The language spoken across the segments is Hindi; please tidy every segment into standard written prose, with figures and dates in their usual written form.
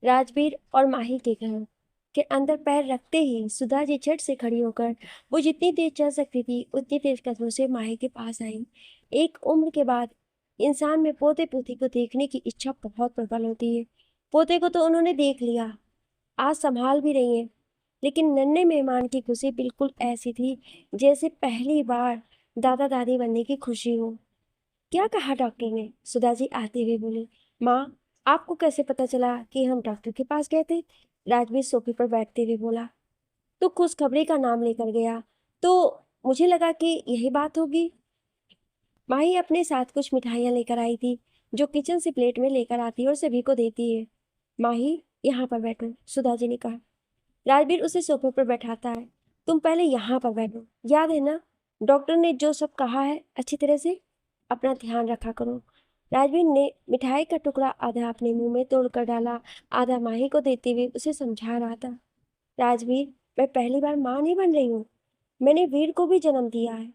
राजवीर और माही के घर के अंदर पैर रखते ही सुधा जी झट से खड़ी होकर, वो जितनी तेज चल सकती थी उतनी तेज कदमों से माही के पास आई। एक उम्र के बाद इंसान में पोते पोती को देखने की इच्छा बहुत प्रबल होती है। पोते को तो उन्होंने देख लिया, आज संभाल भी रही है, लेकिन नन्हे मेहमान की खुशी बिल्कुल ऐसी थी जैसे पहली बार दादा दादी बनने की खुशी हो। क्या कहा डॉक्टर ने? सुधा जी आते हुए बोली। माँ, आपको कैसे पता चला कि हम डॉक्टर के पास गए थे? राजवीर सोफे पर बैठते हुए बोला। तो खुशखबरी का नाम लेकर गया, तो मुझे लगा कि यही बात होगी। माही अपने साथ कुछ मिठाइयाँ लेकर आई थी, जो किचन से प्लेट में लेकर आती है और सभी को देती है। माही, यहाँ पर बैठो, सुधा जी ने कहा। राजवीर उसे सोफे पर बैठाता है। तुम पहले यहाँ पर बैठो, याद है ना डॉक्टर ने जो सब कहा है? अच्छी तरह से अपना ध्यान रखा करो। राजवीर ने मिठाई का टुकड़ा आधा अपने मुंह में तोड़कर डाला, आधा माही को देते हुए उसे समझा रहा था। राजवीर, मैं पहली बार माँ नहीं बन रही हूँ, मैंने वीर को भी जन्म दिया है।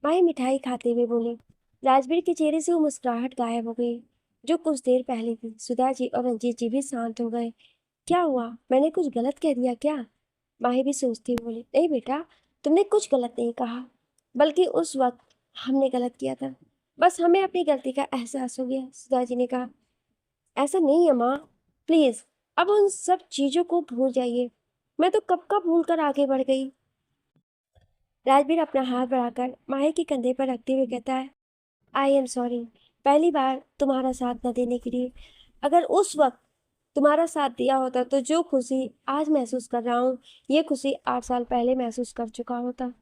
माही मिठाई खाते हुए बोली। राजवीर के चेहरे से वो मुस्कुराहट गायब हो गई जो कुछ देर पहले थी। सुधा जी और रंजीत जी भी शांत हो गए। क्या हुआ, मैंने कुछ गलत कह दिया क्या? माही भी सोचती हुई बोली। नहीं बेटा, तुमने कुछ गलत नहीं कहा, बल्कि उस वक्त हमने गलत किया था, बस हमें अपनी गलती का एहसास हो गया। सुधा जी ने कहा। ऐसा नहीं है माँ, प्लीज अब उन सब चीजों को भूल जाइए, मैं तो कब का भूल कर आगे बढ़ गई। राजवीर अपना हाथ बढ़ाकर माही के कंधे पर रखते हुए कहता है, आई एम सॉरी, पहली बार तुम्हारा साथ न देने के लिए। अगर उस वक्त तुम्हारा साथ दिया होता तो जो खुशी आज महसूस कर रहा हूँ, ये खुशी 8 साल पहले महसूस कर चुका होता।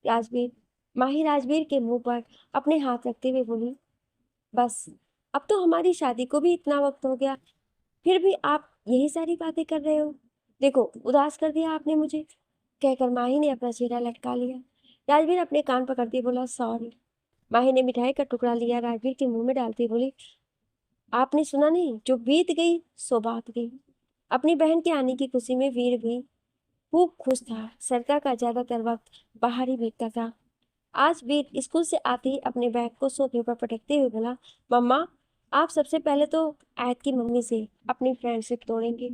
राजवीर माही राजवीर के मुंह पर अपने हाथ रखते हुए बोली। बस, अब तो हमारी शादी को भी इतना वक्त हो गया, फिर भी आप यही सारी बातें कर रहे हो। देखो, उदास कर दिया आपने मुझे, कहकर माही ने अपना चेहरा लटका लिया। राजवीर अपने कान पकड़ते बोला, सॉरी। माही ने मिठाई का टुकड़ा लिया, राजवीर के मुंह में डालती बोली, आपने सुना नहीं, जो बीत गई सो बात गई। अपनी बहन के आने की खुशी में वीर भी खूब खुश था। सरका का ज्यादातर वक्त बाहर ही बीतता था। आज वीर स्कूल से आते ही अपने बैग को सोफे पर पटकते हुए बोला, मम्मा, आप सबसे पहले तो ऐत की मम्मी से अपनी फ्रेंडशिप तोड़ेंगे।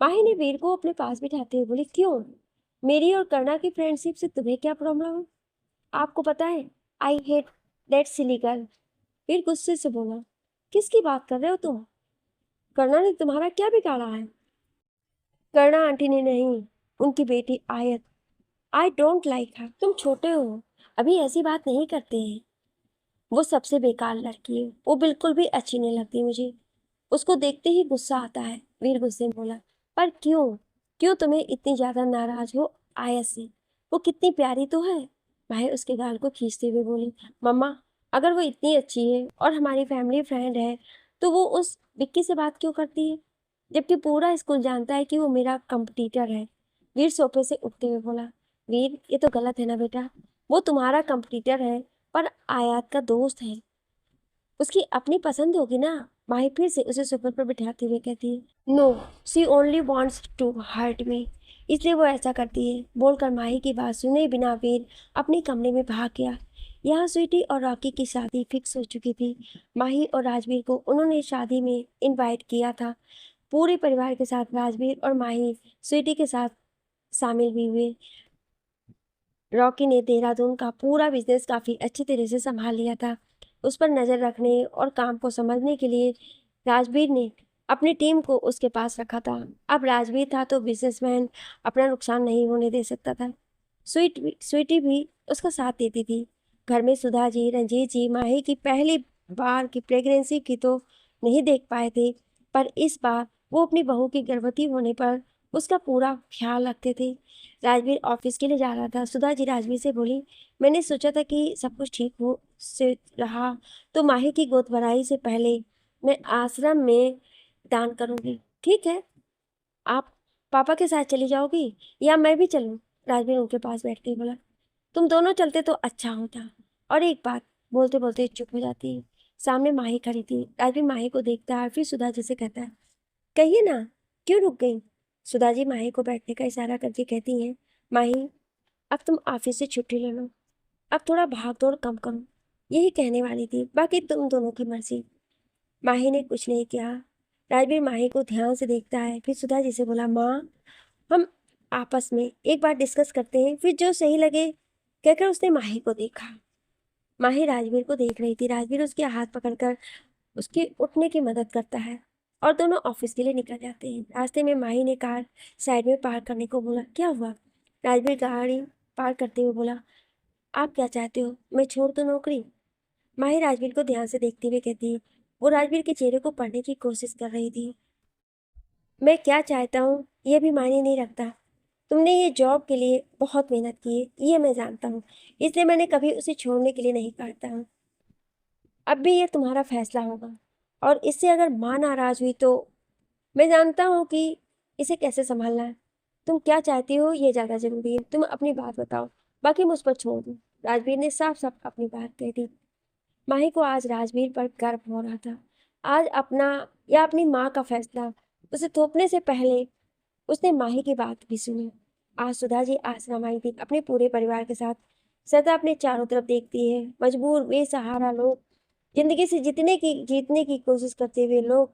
माही ने वीर को अपने पास बिठाते हुए बोली, क्यों? मेरी और करना की फ्रेंडशिप से तुम्हें क्या प्रॉब्लम है? आपको पता है, I hate that silly girl. Veer गुस्से से बोला, किसकी बात कर रहे हो तुम? करना ने तुम्हारा क्या बिगाड़ा है? करना आंटी ने नहीं, उनकी बेटी आयत। आई डोंट लाइक हर। तुम छोटे हो, अभी ऐसी बात नहीं करते हैं। वो सबसे बेकार लड़की है, वो बिल्कुल भी अच्छी नहीं लगती मुझे, उसको देखते ही गुस्सा आता है। वीर गुस्से में बोला, पर क्यों? क्यों तुम्हें इतनी ज्यादा नाराज हो आयत से? वो कितनी प्यारी तो है। भाई उसके गाल को खींचते हुए बोली, मम्मा, अगर वो इतनी अच्छी है और हमारी फैमिली फ्रेंड है, तो वो उस विक्की से बात क्यों करती है, जबकि पूरा स्कूल जानता है कि वो मेरा कंपटीटर है। वीर सोफे से उठते हुए बोला, वीर, ये तो गलत है ना बेटा, वो तुम्हारा कंपटीटर है पर आयात का दोस्त है, उसकी अपनी पसंद होगी ना। माही फिर से उसे सोफे पर बिठाते हुए कहती है, no, she only wants to hurt me, इसलिए वो ऐसा करती है। बोलकर माही की बात सुने बिना वीर अपने कमरे में भाग गया। यहाँ स्वीटी और रॉकी की शादी फिक्स हो चुकी थी। माही और राजवीर को उन्होंने शादी में इनवाइट किया था। पूरे परिवार के साथ राजवीर और माही स्वीटी के साथ शामिल भी हुए। रॉकी ने देहरादून का पूरा बिजनेस काफी अच्छी तरह से संभाल लिया था। उस पर नजर रखने और काम को समझने के लिए राजवीर ने अपनी टीम को उसके पास रखा था। अब राजवीर था तो बिजनेसमैन अपना नुकसान नहीं होने दे सकता था। स्वीटी भी उसका साथ देती थी। घर में सुधा जी, रंजीत जी माही की पहली बार की प्रेगनेंसी की तो नहीं देख पाए थे, पर इस बार वो अपनी बहू की गर्भवती होने पर उसका पूरा ख्याल रखते थे। राजवीर ऑफिस के लिए जा रहा था। सुधा जी राजवीर से बोली, मैंने सोचा था कि सब कुछ ठीक हो से रहा तो माही की गोद भराई से पहले मैं आश्रम में दान करूंगी। ठीक है, आप पापा के साथ चली जाओगी या मैं भी चलूं? राजवीर उनके पास बैठ के बोला, तुम दोनों चलते तो अच्छा होता। और एक बात, बोलते बोलते चुप हो जाती है। सामने माही खड़ी थी। राजवीर माही को देखता है, फिर सुधा जी से कहता है, कहिए ना, क्यों रुक गई? सुधा जी माही को बैठने का इशारा करके कहती हैं, माही, अब तुम ऑफिस से छुट्टी ले लो, अब थोड़ा भाग दौड़ कम करो। यही कहने वाली थी, बाकी तुम दोनों की मर्जी। माही ने कुछ नहीं किया। राजवीर माही को ध्यान से देखता है, फिर सुधा जी से बोला, माँ हम आपस में एक बार डिस्कस करते हैं, फिर जो सही लगे, कहकर उसने माही को देखा। माही राजवीर को देख रही थी। राजवीर उसके हाथ पकड़कर उसके उठने की मदद करता है और दोनों ऑफिस के लिए निकल जाते हैं। रास्ते में माही ने कार साइड में पार्क करने को बोला। क्या हुआ? राजवीर गाड़ी पार्क करते हुए बोला, आप क्या चाहते हो, मैं छोड़ दूं नौकरी? माही राजवीर को ध्यान से देखते हुए कहती, वो राजवीर के चेहरे को पढ़ने की कोशिश कर रही थी। मैं क्या चाहता हूँ ये भी मायने नहीं रखता। तुमने ये जॉब के लिए बहुत मेहनत की है, ये मैं जानता हूँ, इसलिए मैंने कभी उसे छोड़ने के लिए नहीं कहता हूँ। अब भी ये तुम्हारा फैसला होगा, और इससे अगर माँ नाराज हुई तो मैं जानता हूँ कि इसे कैसे संभालना है। तुम क्या चाहती हो ये ज़्यादा जरूरी है, तुम अपनी बात बताओ, बाकी मुझ पर छोड़ दो। राजवीर ने साफ साफ अपनी बात कह दी। माही को आज राजवीर पर गर्व हो रहा था। आज अपना या अपनी माँ का फैसला उसे थोपने से पहले उसने माही की बात भी सुनी। आज सुधा जी आश्रम आई थी अपने पूरे परिवार के साथ। सदा अपने चारों तरफ देखती है। मजबूर बेसहारा लोग, जिंदगी से जीतने की कोशिश करते हुए लोग,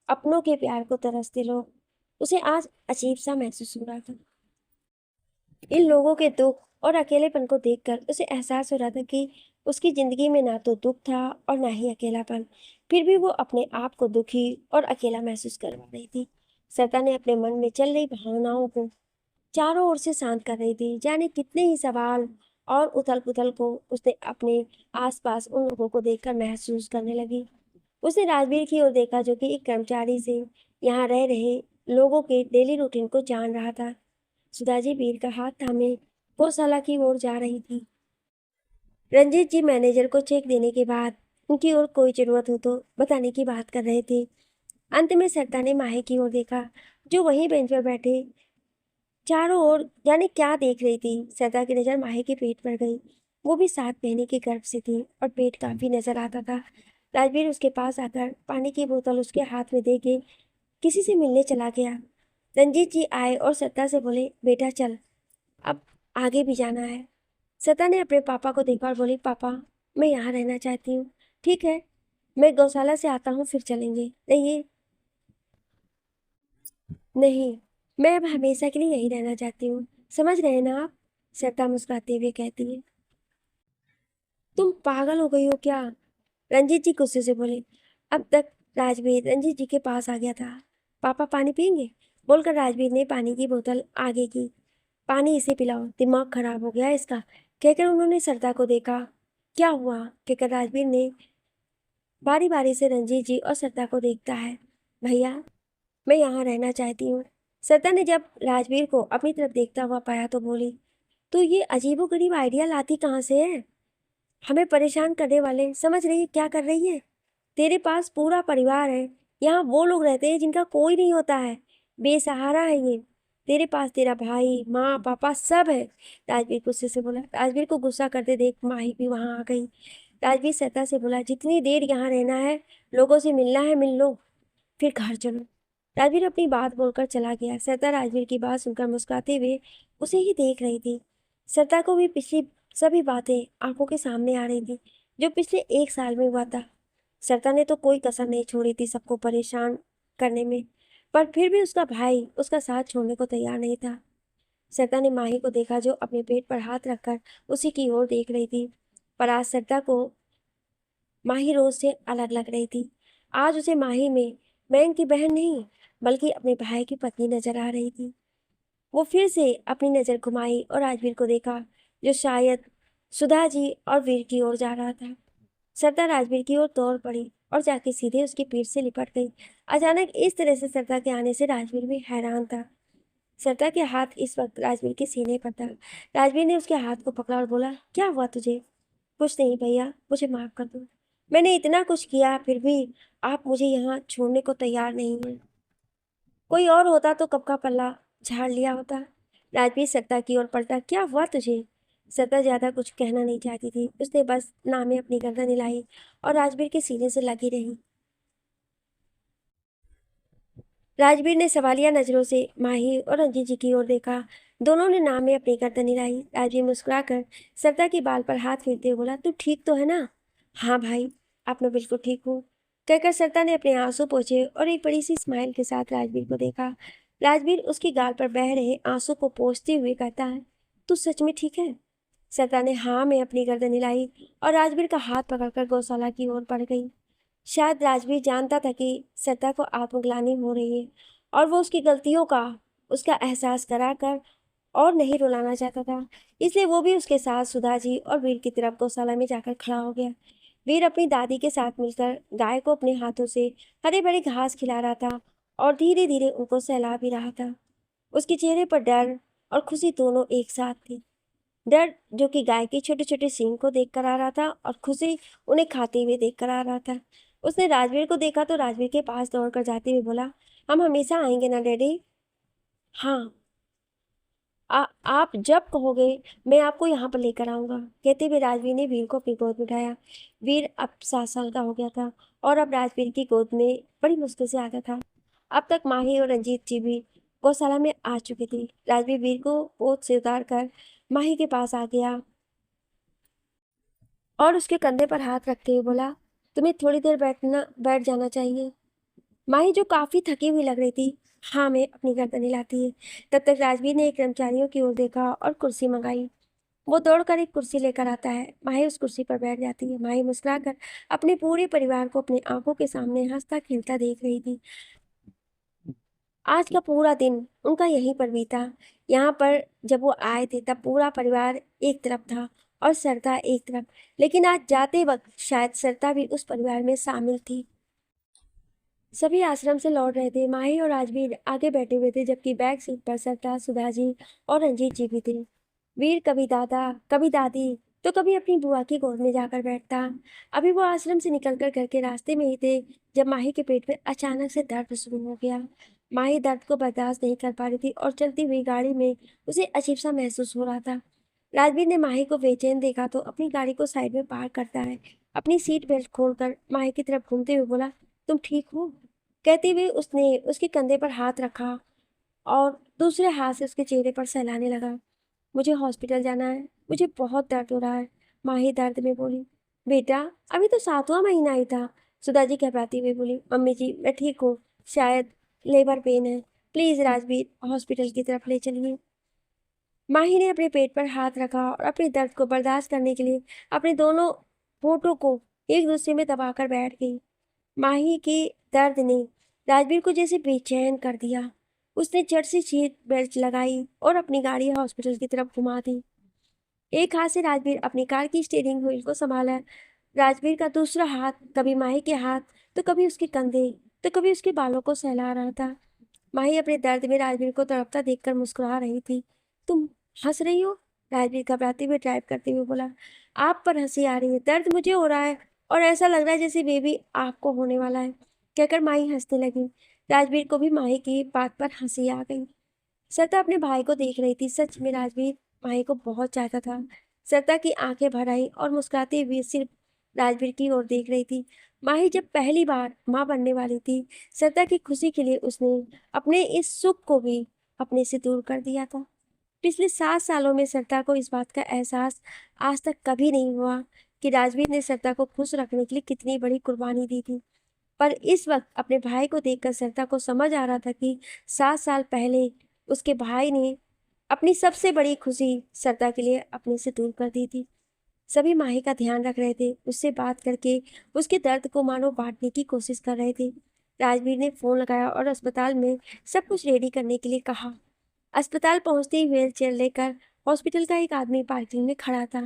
अपनों के प्यार को तरसते लोग, उसे आज अजीब सा महसूस हो रहा था। इन लोगों के दुख और अकेलेपन को देखकर उसे एहसास हो रहा था कि उसकी जिंदगी में ना तो दुख था और ना ही अकेलापन। फिर भी वो अपने आप को दुखी और अकेला महसूस करवा रही थी। सरिता ने अपने मन में चल रही भावनाओं को चारों ओर से शांत कर रही थी। जाने कितने ही सवाल और उथल पुथल को उसने अपने आसपास उन लोगों को देखकर महसूस करने लगी। उसने राजवीर की ओर देखा, जो कि एक कर्मचारी से यहाँ रह रहे लोगों के डेली रूटीन को जान रहा था। सुधा जी वीर का हाथ थामे गौशाला की ओर जा रही थी। रंजीत जी मैनेजर को चेक देने के बाद उनकी ओर कोई जरूरत हो तो बताने की बात कर रहे थे। अंत में सरिता ने माही की ओर देखा, जो वहीं बेंच पर बैठे चारों ओर जाने क्या देख रही थी। सरिता की नजर माही के पेट पर गई। वो भी 7 महीने के गर्भ से थी और पेट काफी नजर आता था। राजवीर उसके पास आकर पानी की बोतल उसके हाथ में दे के किसी से मिलने चला गया। रंजीत जी आए और सरिता से बोले, बेटा चल, अब आगे भी जाना है। सरिता ने अपने पापा को देखा और बोली, पापा मैं यहाँ रहना चाहती हूँ। ठीक है, मैं गौशाला से आता हूँ, फिर चलेंगे। नहीं नहीं, मैं अब हमेशा के लिए यहीं रहना चाहती हूँ, समझ रहे हैं ना आप? सरिता मुस्कुराते हुए कहती है। तुम पागल हो गई हो क्या? रंजीत जी गुस्से से बोले। अब तक राजवीर रंजीत जी के पास आ गया था। पापा पानी पियेंगे? बोलकर राजवीर ने पानी की बोतल आगे की। पानी इसे पिलाओ, दिमाग खराब हो गया इसका, कहकर उन्होंने सरिता को देखा। क्या हुआ? कहकर राजवीर ने बारी बारी से रंजीत जी और सरिता को देखता है। भैया मैं यहाँ रहना चाहती हूँ। सरिता ने जब राजवीर को अपनी तरफ देखता हुआ पाया तो बोली, तो ये अजीबोगरीब आइडिया लाती कहाँ से है? हमें परेशान करने वाले, समझ रही है क्या कर रही है? तेरे पास पूरा परिवार है, यहाँ वो लोग रहते हैं जिनका कोई नहीं होता है, बेसहारा है ये। तेरे पास तेरा भाई माँ पापा सब है। राजवीर गुस्से से बोला। राजवीर को गुस्सा करते देख माही भी वहां आ गई। राजवीर सरिता से बोला, जितनी देर यहाँ रहना है, लोगों से मिलना है मिल लो, फिर घर चलो। राजवीर अपनी बात बोलकर चला गया। सरिता राजवीर की बात सुनकर मुस्कुराते हुए उसे ही देख रही थी। सरिता को भी पिछली सभी बातें आंखों के सामने आ रही थी, जो पिछले 1 साल में हुआ था। सरिता ने तो कोई कसर नहीं छोड़ी थी सबको परेशान करने में, पर फिर भी उसका भाई उसका साथ छोड़ने को तैयार नहीं था। सरिता ने माही को देखा, जो अपने पेट पर हाथ रखकर उसी की ओर देख रही थी। पर आज सरिता को माही रोज से अलग लग रही थी। आज उसे माही में मैंग की बहन नहीं, बल्कि अपने भाई की पत्नी नजर आ रही थी। वो फिर से अपनी नजर घुमाई और राजवीर को देखा, जो शायद सुधा जी और वीर की ओर जा रहा था। सरिता राजवीर की ओर दौड़ पड़ी और जाके सीधे उसकी पीठ से लिपट गई। अचानक इस तरह से सरिता के आने से राजवीर भी हैरान था। सरिता के हाथ इस वक्त राजवीर के सीने पर था। राजवीर ने उसके हाथ को पकड़ा और बोला, क्या हुआ तुझे? कुछ नहीं भैया, मुझे माफ कर दो। मैंने इतना कुछ किया, फिर भी आप मुझे यहाँ छोड़ने को तैयार नहीं हैं। कोई और होता तो कब का पल्ला झाड़ लिया होता। राजवीर सरिता की ओर पलटा। क्या हुआ तुझे? सरिता ज्यादा कुछ कहना नहीं चाहती थी। उसने बस नाम में अपनी गर्दन हिलाई और राजवीर के सीने से लगी रही। राजवीर ने सवालिया नजरों से माही और रंजीत जी की ओर देखा। दोनों ने नाम में अपनी गर्दन हिलाई। राजवीर मुस्कुराकर सरिता के बाल पर हाथ फेरते हुए बोला, तू ठीक तो है ना? हाँ भाई, अब मैं बिल्कुल ठीक हूँ। कहकर सरता ने अपने आंसू पोंछे और एक बड़ी सी स्माइल के साथ राजवीर को देखा। राजवीर उसकी गाल पर बह रहे आंसू को पोंछते हुए कहता है, तू सच में ठीक है? सरता ने हाँ में अपनी गर्दन हिलाई और राजवीर का हाथ पकड़कर गौशाला की ओर बढ़ गई। शायद राजवीर जानता था कि सरता को आत्मग्लानि हो रही है और वो उसकी गलतियों का उसका एहसास कराकर और नहीं रुलाना चाहता था। इसलिए वो भी उसके साथ सुधा जी और वीर की तरफ गौशाला में जाकर खड़ा हो गया। वीर अपनी दादी के साथ मिलकर गाय को अपने हाथों से हरे भरे घास खिला रहा था और धीरे धीरे उनको सहला भी रहा था। उसके चेहरे पर डर और खुशी दोनों एक साथ थी। डर जो कि गाय के छोटे छोटे सींग को देख कर आ रहा था और खुशी उन्हें खाते हुए देख कर आ रहा था। उसने राजवीर को देखा तो राजवीर के पास दौड़कर जाते हुए बोला, हम हमेशा आएंगे ना डैडी? हाँ, आप जब कहोगे मैं आपको यहाँ पर लेकर आऊँगा। कहते हुए राजवीर ने वीर को अपनी गोद में उठाया। वीर अब 7 साल का हो गया था और अब राजवीर की गोद में बड़ी मुश्किल से आता था। अब तक माही और रंजीत जी भी गौशाला में आ चुके थे। राजवीर वीर को गोद से उतार कर माही के पास आ गया और उसके कंधे पर हाथ रखते हुए बोला, तुम्हें थोड़ी देर बैठ जाना चाहिए। माही जो काफी थकी हुई लग रही थी, हाँ में अपनी गर्दन हिलाती है। तब तक राजवीर ने एक कर्मचारियों की ओर देखा और कुर्सी मंगाई। वो दौड़कर एक कुर्सी लेकर आता है। माही उस कुर्सी पर बैठ जाती है। माही मुस्कुराकर अपने पूरे परिवार को अपनी आंखों के सामने हंसता खेलता देख रही थी। आज का पूरा दिन उनका यहीं पर बीता। यहाँ पर जब वो आए थे तब पूरा परिवार एक तरफ था और सरता एक तरफ, लेकिन आज जाते वक्त शायद सरता भी उस परिवार में शामिल थी। सभी आश्रम से लौट रहे थे। माही और राजवीर आगे बैठे हुए थे, जबकि बैक सीट पर सरता, सुधा जी और रंजीत जी भी थे। वीर कभी दादा, कभी दादी, तो कभी अपनी बुआ की गोद में जाकर बैठता। अभी वो आश्रम से निकलकर घर के रास्ते में ही थे जब माही के पेट में अचानक से दर्द शुरू हो गया। माही दर्द को बर्दाश्त नहीं कर पा रही थी और चलती हुई गाड़ी में उसे अजीब सा महसूस हो रहा था। राजवीर ने माही को बेचैन देखा तो अपनी गाड़ी को साइड में पार्क करता है अपनी सीट बेल्ट खोलकर माही की तरफ घूमते हुए बोला, तुम ठीक हो? कहते हुए उसने उसके कंधे पर हाथ रखा और दूसरे हाथ से उसके चेहरे पर सहलाने लगा। मुझे हॉस्पिटल जाना है, मुझे बहुत दर्द हो रहा है। माही दर्द में बोली। बेटा, अभी तो 7वां महीना ही था। सुधा जी घबराती हुई बोली, मम्मी जी मैं ठीक हूँ, शायद लेबर पेन है। प्लीज राजवीर हॉस्पिटल की तरफ ले चलिए। माही ने अपने पेट पर हाथ रखा और अपने दर्द को बर्दाश्त करने के लिए अपने दोनों होठों को एक दूसरे में दबाकर बैठ गई। माही के दर्द ने राजवीर को जैसे बेचैन कर दिया। उसने झट से सीट बेल्ट लगाई और अपनी गाड़ी हॉस्पिटल की तरफ घुमा दी। एक हाथ से राजवीर अपनी कार की स्टीयरिंग व्हील को संभाला। राजवीर का दूसरा हाथ कभी माही के हाथ, तो कभी उसके कंधे, तो कभी उसके बालों को सहला रहा था। माही अपने दर्द में राजवीर को तड़पता देखकर मुस्कुरा रही थी। तुम हंस रही हो? राजवीर घबराते हुए ड्राइव करते हुए बोला। आप पर हंसी आ रही है, दर्द मुझे हो रहा है और ऐसा लग रहा है जैसे बेबी आपको होने वाला है। कहकर माही हंसने लगी। राजवीर को भी माही की बात पर हंसी आ गई। सरिता अपने भाई को देख रही थी। सच में राजवीर माही को बहुत चाहता था। सरिता की आंखें भर आई और मुस्कुराते हुए सिर्फ राजवीर की ओर देख रही थी। माही जब पहली बार माँ बनने वाली थी, सरिता की खुशी के लिए उसने अपने इस सुख को भी अपने से दूर कर दिया था। पिछले 7 सालों में सरिता को इस बात का एहसास आज तक कभी नहीं हुआ कि राजवीर ने सरिता को खुश रखने के लिए कितनी बड़ी कुर्बानी दी थी। पर इस वक्त अपने भाई को देखकर सरिता को समझ आ रहा था कि 7 साल पहले उसके भाई ने अपनी सबसे बड़ी खुशी सरिता के लिए अपने से दूर कर दी थी। सभी माही का ध्यान रख रहे थे, उससे बात करके उसके दर्द को मानो बांटने की कोशिश कर रहे थे। राजवीर ने फोन लगाया और अस्पताल में सब कुछ रेडी करने के लिए कहा। अस्पताल पहुंचते ही व्हील चेयर लेकर हॉस्पिटल का एक आदमी पार्किंग में खड़ा था।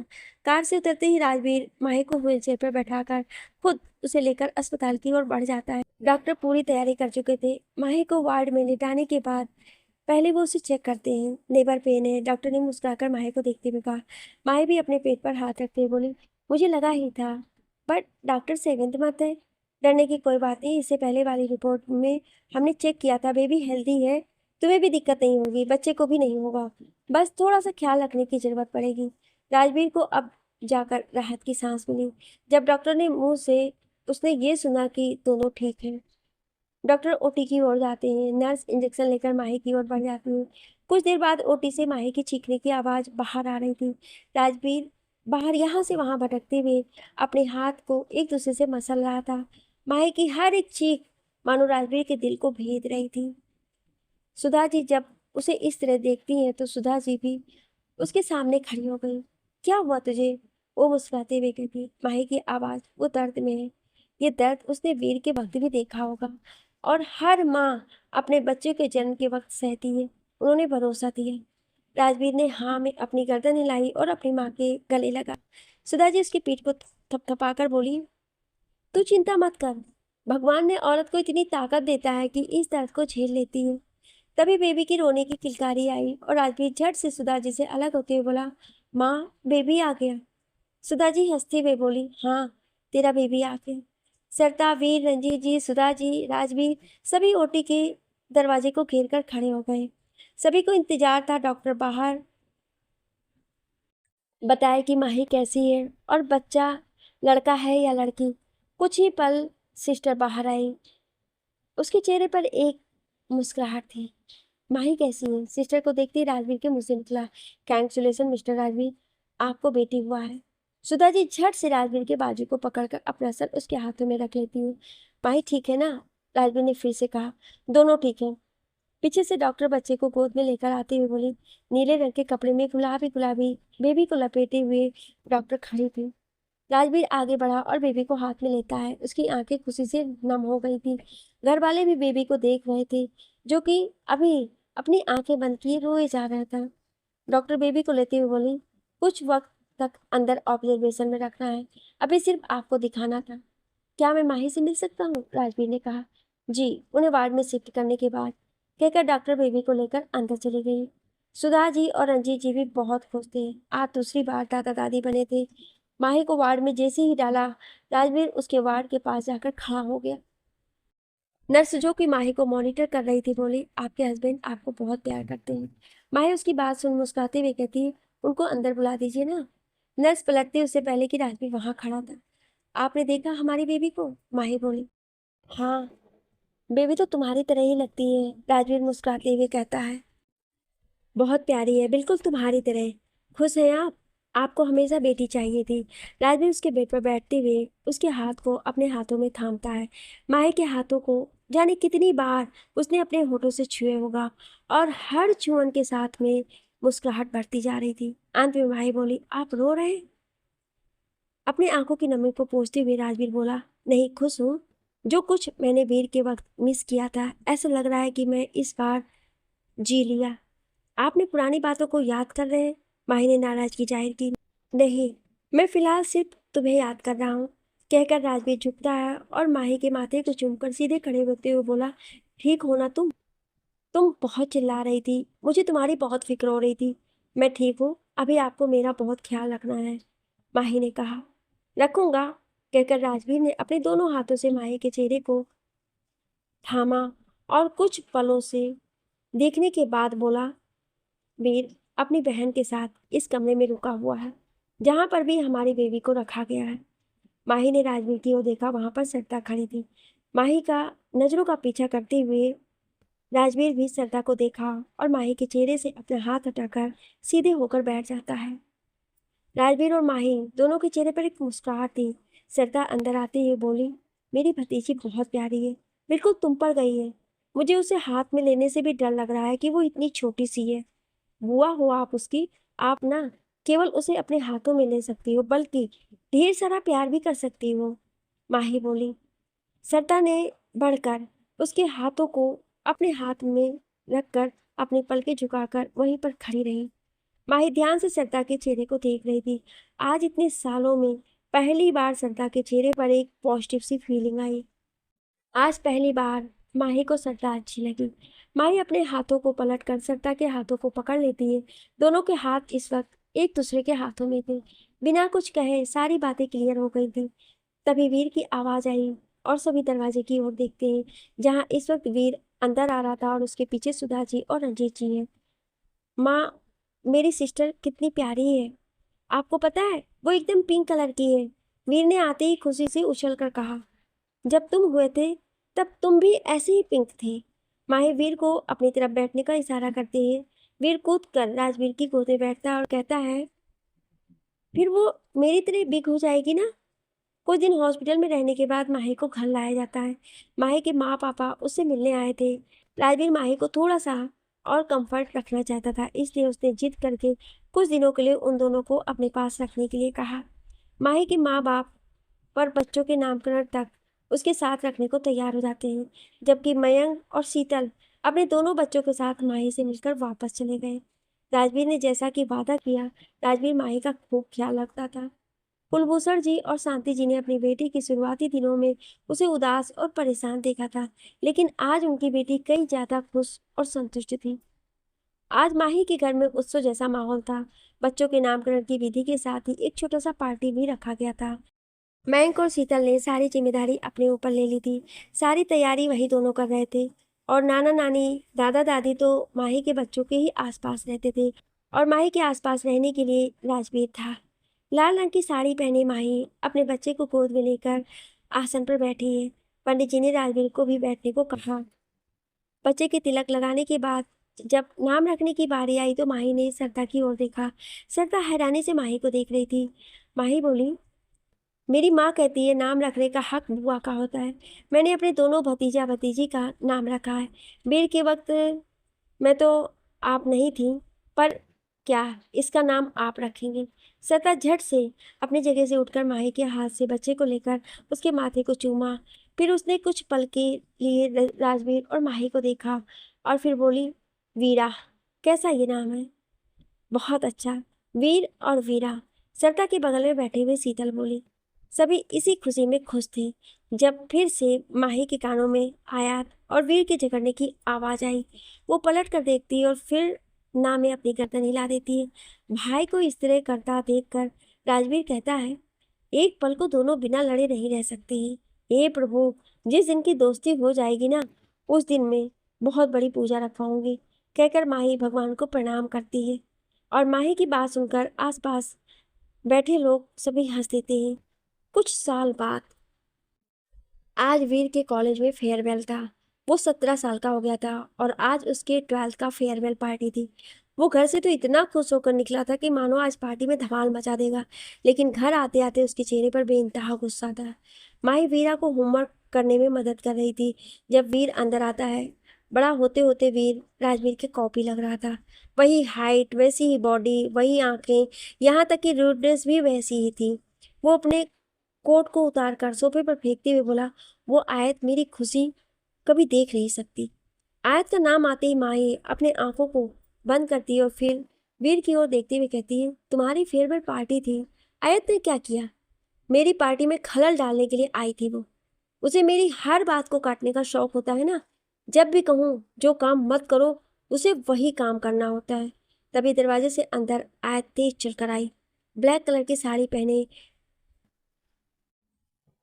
कार से उतरते ही राजवीर माही को व्हील चेयर पर बैठाकर खुद उसे लेकर अस्पताल की ओर बढ़ जाता है। डॉक्टर पूरी तैयारी कर चुके थे। माही को वार्ड में लेटाने के बाद पहले वो उसे चेक करते हैं। लेबर पेन है, डॉक्टर ने मुस्कुराकर माही को देखते हुए कहा। माही भी अपने पेट पर हाथ रखते हुए बोली, मुझे लगा ही था, बट डॉक्टर सेवेंथ मंथ है। डरने की कोई बात नहीं, इससे पहले वाली रिपोर्ट में हमने चेक किया था, बेबी हेल्दी है। तुम्हें भी दिक्कत नहीं होगी, बच्चे को भी नहीं होगा, बस थोड़ा सा ख्याल रखने की जरूरत पड़ेगी। राजवीर को अब जाकर राहत की सांस मिली जब डॉक्टर ने मुंह से उसने ये सुना कि दोनों ठीक हैं। डॉक्टर ओटी की ओर जाते हैं। नर्स इंजेक्शन लेकर माही की ओर बढ़ जाती है। कुछ देर बाद ओटी से माही की चीखने की आवाज़ बाहर आ रही थी। राजवीर बाहर यहाँ से वहाँ भटकते हुए अपने हाथ को एक दूसरे से मसल रहा था। माही की हर एक चीख मानो राजवीर के दिल को भेद रही थी। सुधा जी जब उसे इस तरह देखती हैं तो सुधा जी भी उसके सामने खड़ी हो गई। क्या हुआ तुझे? वो मुस्कुराते हुए कहती। माही की आवाज वो दर्द में है। ये दर्द उसने वीर के वक्त भी देखा होगा और हर माँ अपने बच्चे के जन्म के वक्त सहती है। उन्होंने भरोसा दिया। राजवीर ने हाँ में अपनी गर्दन हिलाई और अपनी माँ के गले लगा। सुधा जी उसकी पीठ को थपथपाकर बोली, तू चिंता मत कर। भगवान ने औरत को इतनी ताकत देता है कि इस दर्द को झेल लेती है। तभी बेबी की रोने की किलकारी आई और राजवीर झट से सुधा जी से अलग होते हुए बोला, माँ बेबी आ गया। सुधा जी हंसते हुए बोली, हाँ तेरा बेबी आ गया। सरता, वीर, रंजीत जी, सुधा जी, राजवीर सभी ओटी के दरवाजे को घेर कर खड़े हो गए। सभी को इंतजार था डॉक्टर बाहर बताए कि माही कैसी है और बच्चा लड़का है या लड़की। कुछ ही पल सिस्टर बाहर आई। उसके चेहरे पर एक मुस्कुराहट थी। माही कैसी है? सिस्टर को देखते ही राजवीर के मुंह से निकला, कैंगचुलेशन मिस्टर राजवीर, आपको बेटी हुआ है। सुधा जी झट से राजवीर के बाजू को पकड़कर अपना सर उसके हाथों में रख लेती हूँ। माही ठीक है ना? राजवीर ने फिर से कहा। दोनों ठीक है। पीछे से डॉक्टर बच्चे को गोद में लेकर आते हुए बोली। नीले रंग के कपड़े में गुलाबी गुलाबी बेबी को लपेटे हुए डॉक्टर खड़ी थी। राजवीर आगे बढ़ा और बेबी को हाथ में लेता है। उसकी आंखें खुशी से नम हो गई थी। घर वाले भी बेबी को देख रहे थे, जो कि अभी अपनी आंखें बंद किए रोए जा रहा था। डॉक्टर बेबी को लेते हुए बोली, कुछ वक्त तक अंदर ऑब्जर्वेशन में रखना है, अभी सिर्फ आपको दिखाना था। क्या मैं माही से मिल सकता हूँ? राजवीर ने कहा। जी, उन्हें वार्ड में शिफ्ट करने के बाद, कहकर डॉक्टर बेबी को लेकर अंदर चली गई। सुधा जी और रंजीत जी भी बहुत खुश थे। आज दूसरी बार दादा दादी बने थे। माही को वार्ड में जैसे ही डाला, राजवीर उसके वार्ड के पास जाकर खड़ा हो गया। नर्स जो कि माही को मॉनिटर कर रही थी बोली, आपके हस्बैंड आपको बहुत प्यार करते हैं। माही उसकी बात सुन मुस्कुराते हुए कहती, उनको अंदर बुला दीजिए ना। नर्स पलटती उससे पहले कि राजवीर वहां खड़ा था। आपने देखा हमारी बेबी को? माही बोली। हाँ, बेबी तो तुम्हारी तरह ही लगती है, राजवीर मुस्कुराते हुए कहता है। बहुत प्यारी है, बिल्कुल तुम्हारी तरह। खुश हैं आप? आपको हमेशा बेटी चाहिए थी। राजवीर उसके बेड पर बैठते हुए उसके हाथ को अपने हाथों में थामता है। माही के हाथों को जाने कितनी बार उसने अपने होठों से छुए होगा और हर चुअन के साथ में मुस्कुराहट बढ़ती जा रही थी। अंत में माही बोली, आप रो रहे हैं? अपनी आंखों की नमी को पोंछते हुए राजवीर बोला, नहीं, खुश हूँ। जो कुछ मैंने वीर के वक्त मिस किया था, ऐसा लग रहा है कि मैं इस बार जी लिया। आपने पुरानी बातों को याद कर रहे हैं? माही ने नाराजगी जाहिर की। नहीं, मैं फिलहाल सिर्फ तुम्हें याद कर रहा हूँ, कहकर राजवीर झुकता है और माही के माथे को चूमकर सीधे खड़े होते हुए बोला, ठीक हो ना तुम बहुत चिल्ला रही थी, मुझे तुम्हारी बहुत फिक्र हो रही थी। मैं ठीक हूँ, अभी आपको मेरा बहुत ख्याल रखना है, माही ने कहा। रखूंगा, कहकर राजवीर ने अपने दोनों हाथों से माही के चेहरे को थामा और कुछ पलों से देखने के बाद बोला, वीर अपनी बहन के साथ इस कमरे में रुका हुआ है, जहां पर भी हमारी बेबी को रखा गया है। माही ने राजवीर की ओर देखा, वहां पर सरता खड़ी थी। माही का नजरों का पीछा करते हुए राजवीर भी सरता को देखा और माही के चेहरे से अपना हाथ हटाकर सीधे होकर बैठ जाता है। राजवीर और माही दोनों के चेहरे पर एक मुस्कुराहट थी। सरता अंदर आते हुए बोली, मेरी भतीजी बहुत प्यारी है, बिल्कुल तुम पर गई है। मुझे उसे हाथ में लेने से भी डर लग रहा है कि वो इतनी छोटी सी है। बुआ हो आप उसकी, आप ना केवल उसे अपने हाथों में ले सकती हो, बल्कि ढेर सारा प्यार भी कर सकती हो, माही बोली। सरता ने बढ़कर उसके हाथों को अपने हाथ में रखकर अपनी पलकें झुकाकर वहीं पर खड़ी रही। माही ध्यान से सरता के चेहरे को देख रही थी। आज इतने सालों में पहली बार सरता के चेहरे पर एक पॉजिटिव सी फीलिंग आई। आज पहली बार माही को सरता अच्छी लगी। माही अपने हाथों को पलटकर सरता के हाथों को पकड़ लेती है। दोनों के हाथ इस वक्त एक दूसरे के हाथों में थे। बिना कुछ कहे सारी बातें क्लियर हो गई थी। तभी वीर की आवाज आई और सभी दरवाजे की ओर देखते हैं, जहां इस वक्त वीर अंदर आ रहा था और उसके पीछे सुधा जी और रंजीत जी हैं। माँ, मेरी सिस्टर कितनी प्यारी है, आपको पता है वो एकदम पिंक कलर की है, वीर ने आते ही खुशी से उछल कर कहा। जब तुम हुए थे तब तुम भी ऐसे ही पिंक थे। माही वीर को अपनी तरफ बैठने का इशारा करते हैं। वीर कूद कर राजवीर की गोद में बैठता है और कहता है, फिर वो मेरी तरह बिग हो जाएगी ना? कुछ दिन हॉस्पिटल में रहने के बाद माही को घर लाया जाता है। माही के माँ पापा उससे मिलने आए थे। राजवीर माही को थोड़ा सा और कंफर्ट रखना चाहता था, इसलिए उसने जिद करके कुछ दिनों के लिए उन दोनों को अपने पास रखने के लिए कहा। माही के माँ बाप पर बच्चों के नामकरण तक उसके साथ रखने को तैयार हो जाते हैं, जबकि मयंक और शीतल अपने दोनों बच्चों के साथ माही से मिलकर वापस चले गए। राजवीर ने जैसा कि वादा किया, राजवीर माही का खूब ख्याल रखता था। कुलभूषण जी और शांति जी ने अपनी बेटी के शुरुआती दिनों में उसे उदास और परेशान देखा था, लेकिन आज उनकी बेटी कई ज्यादा खुश और संतुष्ट थी। आज माही के घर में उत्सव जैसा माहौल था। बच्चों के नामकरण की विधि के साथ ही एक छोटा सा पार्टी भी रखा गया था। मयंक और शीतल ने सारी जिम्मेदारी अपने ऊपर ले ली थी। सारी तैयारी वही दोनों कर रहे थे, और नाना नानी दादा दादी तो माही के बच्चों के ही आसपास रहते थे, और माही के आसपास रहने के लिए राजवीर था। लाल रंग की साड़ी पहने माही अपने बच्चे को गोद में लेकर आसन पर बैठी है। पंडित जी ने राजवीर को भी बैठने को कहा। बच्चे के तिलक लगाने के बाद जब नाम रखने की बारी आई तो माही ने सरदा की ओर देखा। सरदा हैरानी से माही को देख रही थी। माही बोली, मेरी माँ कहती है नाम रखने का हक बुआ का होता है। मैंने अपने दोनों भतीजा भतीजी का नाम रखा है। बीर के वक्त मैं तो आप नहीं थी, पर क्या इसका नाम आप रखेंगे? सता झट से अपनी जगह से उठकर माही के हाथ से बच्चे को लेकर उसके माथे को चूमा। फिर उसने कुछ पल के लिए राजवीर और माही को देखा और फिर बोली, वीरा, कैसा ये नाम है? बहुत अच्छा, वीर और वीरा। सरता के बगल में बैठे हुए शीतल बोली। सभी इसी खुशी में खुश थे जब फिर से माही के कानों में आयात और वीर के झगड़ने की आवाज आई। वो पलट कर देखती है और फिर ना में अपनी गर्दन हिला देती है। भाई को इस तरह करता देखकर राजवीर कहता है, एक पल को दोनों बिना लड़े नहीं रह सकते हैं। हे प्रभु, जिस दिन की दोस्ती हो जाएगी ना, उस दिन में बहुत बड़ी पूजा रखवाऊंगी, कहकर माही भगवान को प्रणाम करती है। और माही की बात सुनकर आसपास बैठे लोग सभी हंस देते हैं। कुछ साल बाद आज वीर के कॉलेज में फेयरवेल था। वो 17 साल का हो गया था और आज उसके 12th का फेयरवेल पार्टी थी। वो घर से तो इतना खुश होकर निकला था कि मानो आज पार्टी में धमाल मचा देगा, लेकिन घर आते आते उसके चेहरे पर बेइंतहा गुस्सा था। माही वीरा को होमवर्क करने में मदद कर रही थी। जब वीर अंदर आता है, बड़ा होते होते वीर राजवीर के कॉपी लग रहा था। वही हाइट, वैसी ही बॉडी, वही आंखें, यहाँ तक कि रूडनेस भी वैसी ही थी। वो अपने कोट को उतार कर सोफे पर फेंकते हुए बोला, वो आयत मेरी खुशी कभी देख नहीं सकती। आयत का नाम आते ही माही अपने आंखों को बंद करती है और फिर वीर की ओर देखते हुए कहती है, तुम्हारी फेयरवेल पार्टी थी, आयत ने क्या किया? मेरी पार्टी में खलल डालने के लिए आई थी वो। उसे मेरी हर बात को काटने का शौक होता है ना। जब भी कहूँ जो काम मत करो, उसे वही काम करना होता है। तभी दरवाजे से अंदर आयत तेज चलकर आई। ब्लैक कलर की साड़ी पहने,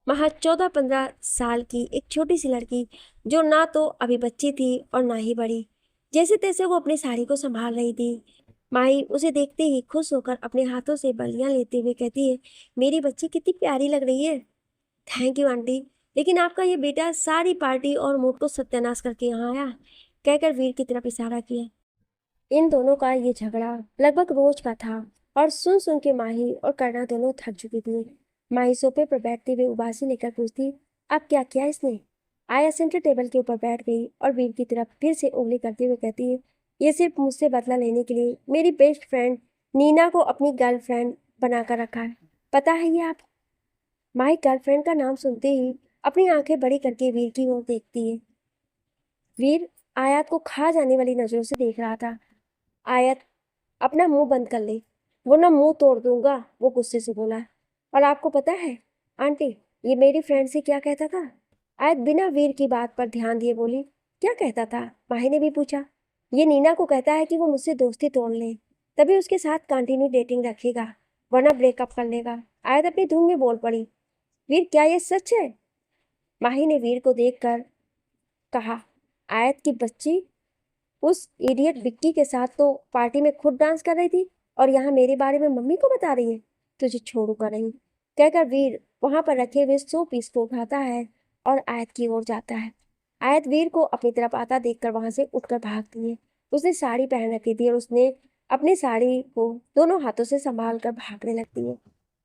महज 14-15 साल की एक छोटी सी लड़की, जो ना तो अभी बच्ची थी और ना ही बड़ी। जैसे तैसे वो अपनी साड़ी को संभाल रही थी। माही उसे देखते ही खुश होकर अपने हाथों से बलियां लेते हुए कहती है, मेरी बच्ची कितनी प्यारी लग रही है। थैंक यू आंटी, लेकिन आपका ये बेटा सारी पार्टी और मूड को सत्यानाश करके यहाँ आया, कहकर वीर की तरफ इशारा किया। इन दोनों का ये झगड़ा लगभग रोज का था और सुन सुन के माही और करना दोनों थक चुकी थी। माही सोफे पर बैठते हुए उबासी लेकर पूछती, अब क्या किया इसने? आया सेंटर टेबल के ऊपर बैठ गई और वीर की तरफ फिर से उंगली करते हुए कहती है, ये सिर्फ मुझसे बदला लेने के लिए मेरी बेस्ट फ्रेंड नीना को अपनी गर्लफ्रेंड बनाकर रखा है। पता है ये आप? माही गर्लफ्रेंड का नाम सुनते ही अपनी आंखें बड़ी करके वीर की ओर देखती है। वीर आयात को खा जाने वाली नजरों से देख रहा था। आयत, अपना मुंह बंद कर ले, वरना मुंह तोड़ दूंगा, वो गुस्से से बोला। और आपको पता है आंटी, ये मेरी फ्रेंड से क्या कहता था? आयत बिना वीर की बात पर ध्यान दिए बोली, क्या कहता था? माही ने भी पूछा। ये नीना को कहता है कि वो मुझसे दोस्ती तोड़ ले, तभी उसके साथ कंटिन्यू डेटिंग रखेगा, वरना ब्रेकअप कर लेगा। आयत अपनी धुन में बोल पड़ी। वीर, क्या ये सच है? माही ने वीर को देखकर कहा, आयत की बच्ची उस इडियट विक्की के साथ तो पार्टी में खुद डांस कर रही थी और यहाँ मेरे बारे में मम्मी को बता रही है। तुझे छोड़ू कर रही, कहकर वीर वहां पर रखे हुए 100 पीस को उठाता है और आयत की ओर जाता है। आयत वीर को अपनी तरफ आता देखकर वहां से उठकर भागती है। उसने साड़ी पहन रखी थी और उसने अपनी साड़ी को दोनों हाथों से संभाल कर भागने लगती है।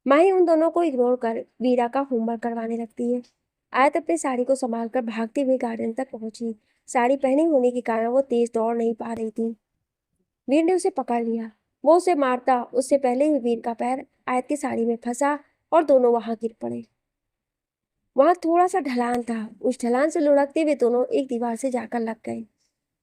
माही उन दोनों को इग्नोर कर वीरा का होमवर्क करवाने लगती है। आयत अपनी साड़ी को संभालकर भागती हुई गार्डन तक पहुंची। साड़ी पहनी होने के कारण वो तेज दौड़ नहीं पा रही थी। वीर ने उसे पकड़ लिया। वो उसे मारता उससे पहले ही वीर का पैर आयत की साड़ी में फंसा और दोनों वहां गिर पड़े। वहां थोड़ा सा ढलान था। उस ढलान से लुढ़कते हुए दोनों एक दीवार से जाकर लग गए।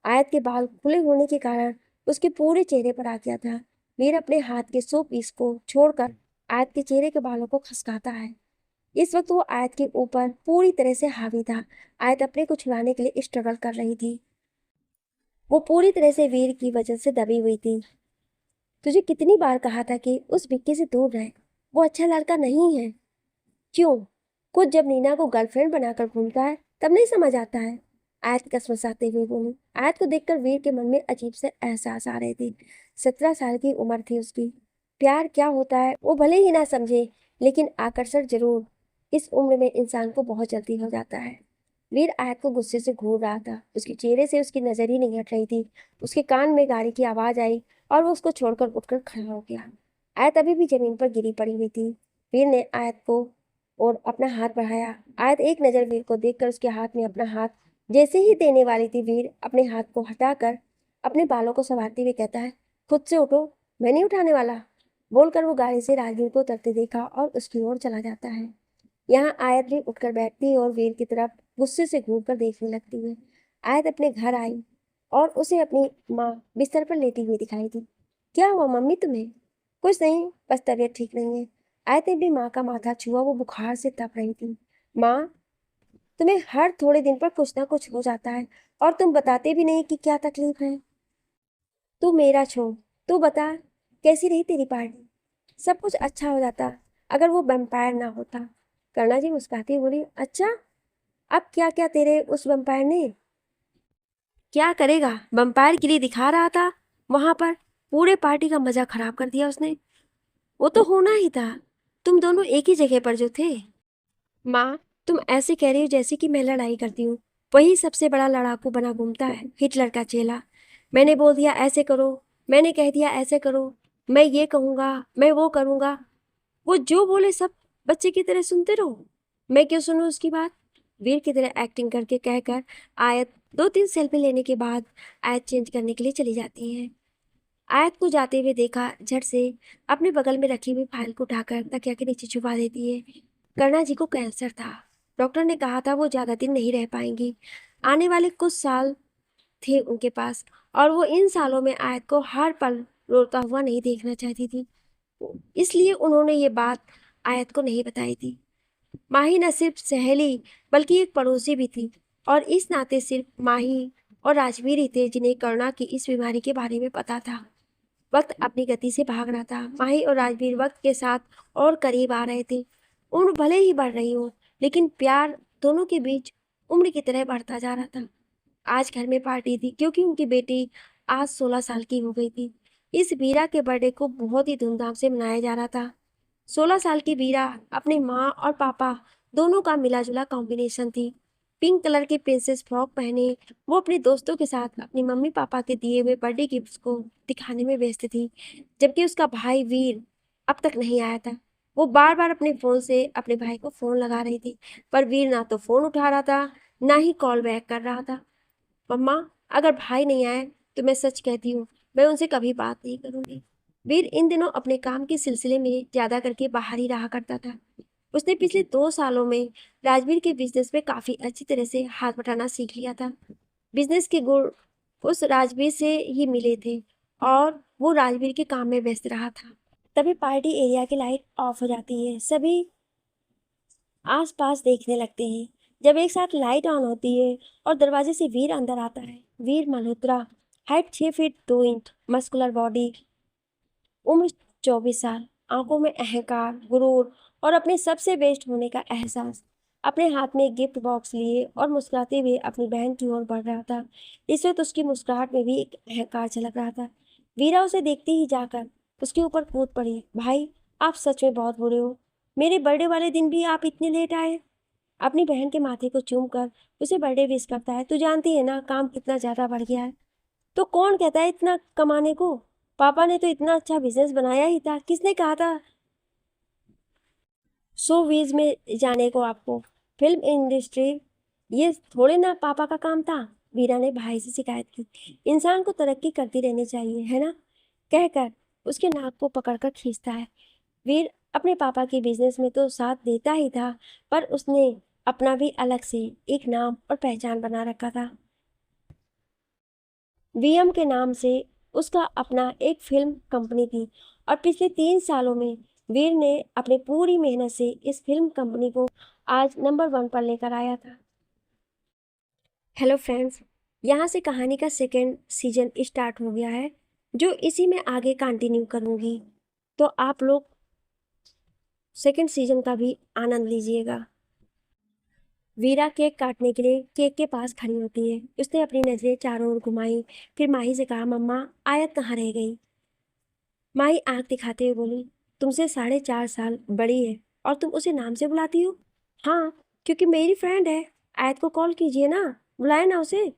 आयत के बाल खुले होने के कारण उसके पूरे चेहरे पर आ गया था। वीर अपने हाथ के 100 पीस को छोड़कर आयत के चेहरे के बालों को खसकाता है। इस वक्त वो आयत के ऊपर पूरी तरह से हावी था। आयत अपने को छुड़ाने के लिए स्ट्रगल कर रही थी। वो पूरी तरह से वीर की वजह से दबी हुई थी। तुझे कितनी बार कहा था कि उस विक्की से दूर रहे, वो अच्छा लड़का नहीं है। क्यों? खुद जब नीना को गर्लफ्रेंड बनाकर घूमता है तब नहीं समझ आता है। आयत कसमसाते हुए बोली। आयत को देखकर वीर के मन में अजीब से एहसास आ रहे थे। 17 साल की उम्र थी उसकी। प्यार क्या होता है वो भले ही ना समझे, लेकिन आकर्षण जरूर इस उम्र में इंसान को बहुत जल्दी हो जाता है। वीर आयत को गुस्से से घूर रहा था। उसके चेहरे से उसकी नजर ही नहीं हट रही थी। उसके कान में गाड़ी की आवाज आई और वो उसको छोड़कर उठकर खड़ा हो गया। आयत अभी भी जमीन पर गिरी पड़ी हुई थी। वीर ने आयत को और अपना हाथ बढ़ाया। आयत एक नजर वीर को देखकर उसके हाथ में अपना हाथ जैसे ही देने वाली थी, वीर अपने हाथ को हटाकर अपने बालों को संवारते हुए कहता है, खुद से उठो, मैं नहीं उठाने वाला। बोलकर वो गाड़ी से राजवीर को उतरते देखा और उसकी ओर चला जाता है। यहाँ आयत भी उठकर बैठती और वीर की तरफ गुस्से से घूर कर देखने लगती है। आयत अपने घर आई और उसे अपनी माँ बिस्तर पर लेटी हुई दिखाई दी। क्या हुआ मम्मी तुम्हें? कुछ नहीं, बस तबीयत ठीक नहीं है। आयत ने अपनी माँ का माथा छुआ। वो बुखार से तप रही थी। माँ, तुम्हें हर थोड़े दिन पर कुछ ना कुछ हो जाता है और तुम बताते भी नहीं कि क्या तकलीफ है। तू मेरा छोड़, तू बता, कैसी रही तेरी पार्टी? सब कुछ अच्छा हो जाता अगर वो वैम्पायर ना होता। कर्णा जी मुस्कुराती बोली, अच्छा, अब क्या क्या तेरे उस वैम्पायर ने? क्या करेगा, वैम्पायर गिरी दिखा रहा था वहां पर। पूरे पार्टी का मजा खराब कर दिया उसने। वो तो होना ही था, तुम दोनों एक ही जगह पर जो थे। माँ, तुम ऐसे कह रही हो जैसे कि मैं लड़ाई करती हूँ। वही सबसे बड़ा लड़ाकू बना घूमता है, हिटलर का चेला। मैंने बोल दिया ऐसे करो, मैंने कह दिया ऐसे करो, मैं ये कहूँगा, मैं वो करूँगा। वो जो बोले सब बच्चे की तरह सुनते रहो। मैं क्यों सुनूं उसकी बात? वीर की तरह एक्टिंग करके कहकर आयत 2-3 सेल्फी लेने के बाद आयत चेंज करने के लिए चली जाती है। आयत को जाते हुए देखा, झट से अपने बगल में रखी हुई फाइल को उठाकर तकिया के नीचे छुपा देती है। कर्णा जी को कैंसर था। डॉक्टर ने कहा था वो ज्यादा दिन नहीं रह पाएंगी। आने वाले कुछ साल थे उनके पास और वो इन सालों में आयत को हर पल रोता हुआ नहीं देखना चाहती थी। इसलिए उन्होंने ये बात आयत को नहीं बताई थी। माही न सिर्फ सहेली बल्कि एक पड़ोसी भी थी और इस नाते सिर्फ माही और राजवीर ही थे जिन्हें करुणा की इस बीमारी के बारे में पता था। वक्त अपनी गति से भाग रहा था। माही और राजवीर वक्त के साथ और करीब आ रहे थे। उम्र भले ही बढ़ रही हो, लेकिन प्यार दोनों के बीच उम्र की तरह बढ़ता जा रहा था। आज घर में पार्टी थी क्योंकि उनकी बेटी आज 16 साल की हो गई थी। इस वीरा के बर्थडे को बहुत ही धूमधाम से मनाया जा रहा था। 16 साल की वीरा अपने माँ और पापा दोनों का मिला जुला कॉम्बिनेशन थी। पिंक कलर की प्रिंसेस फ्रॉक पहने वो अपने दोस्तों के साथ अपनी मम्मी पापा के दिए हुए बर्थडे गिफ्ट्स को दिखाने में व्यस्त थी, जबकि उसका भाई वीर अब तक नहीं आया था। वो बार बार अपने फोन से अपने भाई को फोन लगा रही थी, पर वीर ना तो फोन उठा रहा था, ना ही कॉल बैक कर रहा था। मम्मा, अगर भाई नहीं आए तो मैं सच कहती हूँ, मैं उनसे कभी बात नहीं करूंगी। वीर इन दिनों अपने काम के सिलसिले में ज्यादा करके बाहर ही रहा करता था। उसने पिछले 2 सालों में राजवीर के बिजनेस में काफी अच्छी तरह से हाथ बटाना सीख लिया था। बिजनेस के गुण उस राजवीर से ही मिले थे और वो राजवीर के काम में व्यस्त रहा था। तभी पार्टी एरिया की लाइट ऑफ हो जाती है। सभी आसपास देखने लगते हैं। जब एक साथ लाइट ऑन होती है और दरवाजे से वीर अंदर आता है। Veer Malhotra, height 6 feet 2 inch, muscular body, उम्र 24 साल, आंखों में अहंकार, गुरूर और अपने सबसे बेस्ट होने का एहसास। अपने हाथ में एक गिफ्ट बॉक्स लिए और मुस्कुराते हुए अपनी बहन की ओर बढ़ रहा था। इस वक्त उसकी मुस्कुराहट में भी एक अहंकार झलक रहा था। वीरा उसे देखते ही जाकर उसके ऊपर कूद पड़ी। भाई, आप सच में बहुत बुरे हो। मेरे बर्थडे वाले दिन भी आप इतने लेट आए। अपनी बहन के माथे को चूम कर उसे बर्थडे विश करता है। तू जानती है ना काम कितना ज्यादा बढ़ गया है। तो कौन कहता है इतना कमाने को? पापा ने तो इतना अच्छा बिजनेस बनाया ही था, किसने कहा था शोबिज में जाने को आपको, फिल्म इंडस्ट्री, ये थोड़े ना पापा का काम था। वीरा ने भाई से शिकायत की। इंसान को तरक्की करती रहनी चाहिए, है ना, कहकर उसके नाक को पकड़कर खींचता है। वीर अपने पापा के बिजनेस में तो साथ देता ही था, पर उसने अपना भी अलग से एक नाम और पहचान बना रखा था। वीएम के नाम से उसका अपना एक फिल्म कंपनी थी, और पिछले 3 सालों में वीर ने अपनी पूरी मेहनत से इस फिल्म कंपनी को आज नंबर 1 पर लेकर आया था। हेलो फ्रेंड्स, यहाँ से कहानी का सेकेंड सीजन स्टार्ट हो गया है, जो इसी में आगे कंटिन्यू करूँगी। तो आप लोग सेकेंड सीजन का भी आनंद लीजिएगा। वीरा केक काटने के लिए केक के पास खड़ी होती है। उसने अपनी नजरें चारों ओर घुमाई, फिर माही से कहा, मम्मा आयत कहाँ रह गई? माही आंख दिखाते हुए बोली, तुमसे 4.5 साल बड़ी है और तुम उसे नाम से बुलाती हो? हाँ, क्योंकि मेरी फ्रेंड है। आयत को कॉल कीजिए ना, बुलाए ना उसे।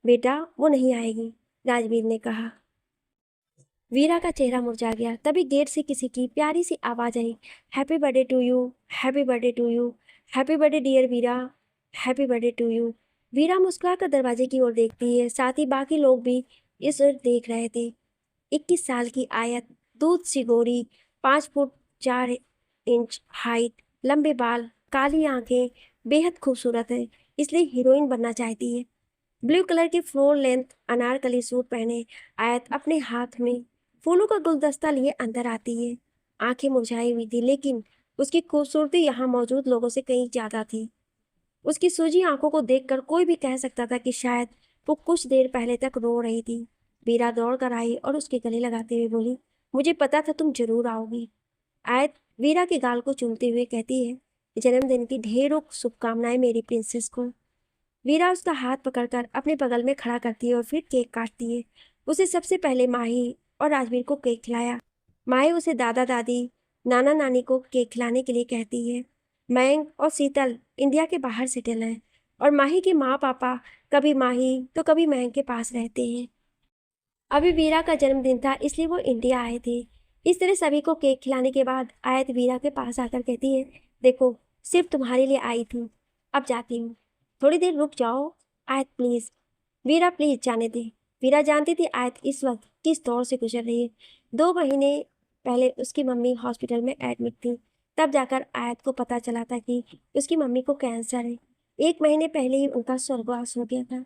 बेटा वो नहीं आएगी, राजवीर ने कहा। वीरा का चेहरा मुरझा गया। तभी गेट से किसी की प्यारी सी आवाज आई, happy birthday to you, happy birthday to you, happy birthday dear Veera, happy birthday to you. Veera मुस्कुराकर दरवाजे की ओर देखती है, साथ ही बाकी लोग भी इस ओर देख रहे थे। 21 साल की आयत, दूध सी गोरी, 5 फुट 4 इंच हाइट, लंबे बाल, काली आंखें, बेहद खूबसूरत है, इसलिए हीरोइन बनना चाहती है। ब्लू कलर की फ्लोर लेंथ अनारकली सूट पहने आयत अपने हाथ में फूलों का गुलदस्ता लिए अंदर आती है। आंखें मुरझाई हुई थी, लेकिन उसकी खूबसूरती यहाँ मौजूद लोगों से कहीं ज्यादा थी। उसकी सूजी आंखों को देखकर कोई भी कह सकता था कि शायद वो कुछ देर पहले तक रो रही थी। वीरा दौड़ कर आई और उसके गले लगाते हुए बोली, मुझे पता था तुम जरूर आओगी। आयत वीरा के गाल को चूमते हुए कहती है, जन्मदिन की ढेरों शुभकामनाएं मेरी प्रिंसेस को। वीरा उसका हाथ पकड़कर अपने बगल में खड़ा करती है और फिर केक काटती है। उसे सबसे पहले माही और राजवीर को केक खिलाया। माही उसे दादा दादी, नाना नानी को केक खिलाने के लिए कहती है। मयंक और शीतल इंडिया के बाहर सेटल हैं, और माही के माँ पापा कभी माही तो कभी मयंक के पास रहते हैं। अभी वीरा का जन्मदिन था, इसलिए वो इंडिया आए थे। इस तरह सभी को केक खिलाने के बाद आयत वीरा के पास आकर कहती है, देखो सिर्फ तुम्हारे लिए आई थी, अब जाती हूँ। थोड़ी देर रुक जाओ आयत प्लीज। वीरा प्लीज जाने दे। वीरा जानती थी आयत इस वक्त किस दौर से गुजर रही है। 2 महीने पहले उसकी मम्मी हॉस्पिटल में एडमिट थी। तब जाकर आयत को पता चला था कि उसकी मम्मी को कैंसर है। 1 महीने पहले ही उनका स्वर्गवास हो गया था।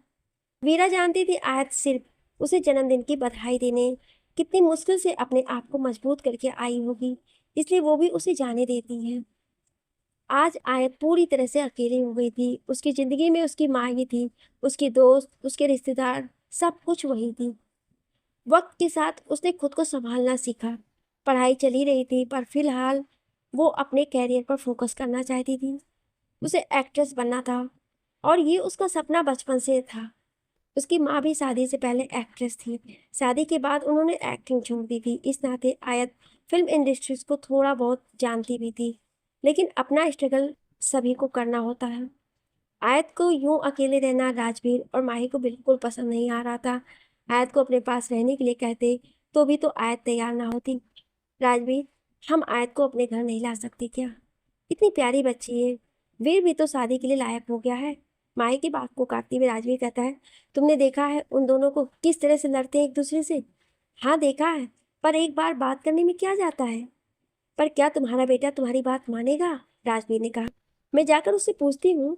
वीरा जानती थी आयत सिर्फ उसे जन्मदिन की बधाई देने कितनी मुश्किल से अपने आप को मजबूत करके आई होगी, इसलिए वो भी उसे जाने देती है। आज आयत पूरी तरह से अकेली हो गई थी। उसकी जिंदगी में उसकी माँ ही थी, उसकी दोस्त, उसके रिश्तेदार, सब कुछ वही थी। वक्त के साथ उसने खुद को संभालना सीखा। पढ़ाई चली रही थी, पर फिलहाल वो अपने कैरियर पर फोकस करना चाहती थी। उसे एक्ट्रेस बनना था, और ये उसका सपना बचपन से था। उसकी माँ भी शादी से पहले एक्ट्रेस थी। शादी के बाद उन्होंने एक्टिंग छोड़ दी थी। इस नाते आयत फिल्म इंडस्ट्रीज को थोड़ा बहुत जानती भी थी, लेकिन अपना स्ट्रगल सभी को करना होता है। आयत को यूं अकेले रहना राजवीर और माही को बिल्कुल पसंद नहीं आ रहा था। आयत को अपने पास रहने के लिए कहते तो भी तो आयत तैयार ना होती। राजवीर, हम आयत को अपने घर नहीं ला सकते क्या? इतनी प्यारी बच्ची है, वीर भी तो शादी के लिए लायक हो गया है। माही की बात को काटते हुए राजवीर कहता है, तुमने देखा है उन दोनों को किस तरह से लड़ते हैं एक दूसरे से? हाँ देखा है, पर एक बार बात करने में क्या जाता है? पर क्या तुम्हारा बेटा तुम्हारी बात मानेगा? राजवीर ने कहा। मैं जाकर उससे पूछती हूँ।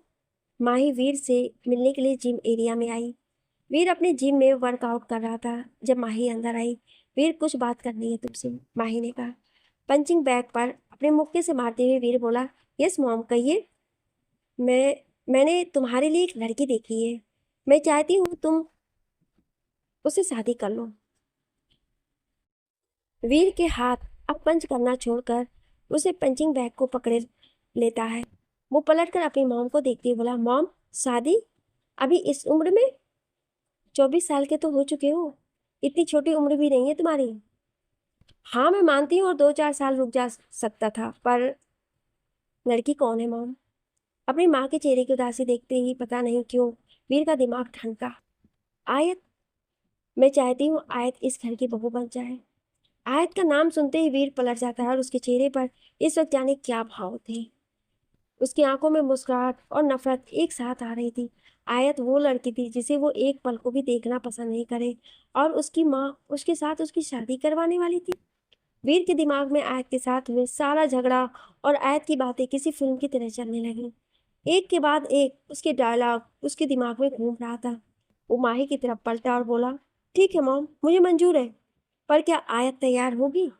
माही वीर से मिलने के लिए जिम एरिया में आई। वीर अपने जिम में वर्कआउट कर रहा था जब माही अंदर आई। वीर, कुछ बात करनी है तुमसे, माही ने कहा। पंचिंग बैग पर अपने मुक्के से मारते हुए वीर बोला, यस मॉम कहिए। मैंने तुम्हारे लिए एक लड़की देखी है। मैं चाहती हूँ तुम उससे शादी कर लो। वीर के हाथ अब पंच करना छोड़कर उसे पंचिंग बैग को पकड़े लेता है। वो पलटकर अपनी मॉम को देखते हुए बोला, मॉम शादी? अभी इस उम्र में? 24 साल के तो हो चुके हो, इतनी छोटी उम्र भी नहीं है तुम्हारी। हाँ मैं मानती हूँ, और 2-4 साल रुक जा सकता था, पर लड़की कौन है मॉम? अपनी माँ के चेहरे की उदासी देखते ही पता नहीं क्यों वीर का दिमाग ठनका। आयत। मैं चाहती हूँ आयत इस घर की बहू बन जाए। आयत का नाम सुनते ही वीर पलट जाता है, और उसके चेहरे पर इस वक्त जाने क्या भाव थे। उसकी आंखों में मुस्कुराहट और नफरत एक साथ आ रही थी। आयत वो लड़की थी जिसे वो एक पल को भी देखना पसंद नहीं करे, और उसकी माँ उसके साथ उसकी शादी करवाने वाली थी। वीर के दिमाग में आयत के साथ हुए सारा झगड़ा और आयत की बातें किसी फिल्म की तरह चलने लगी। एक के बाद एक उसके डायलॉग उसके दिमाग में घूम रहा था। वो माही की तरफ पलटा और बोला, ठीक है मॉम, मुझे मंजूर है, पर क्या आयत तैयार होगी?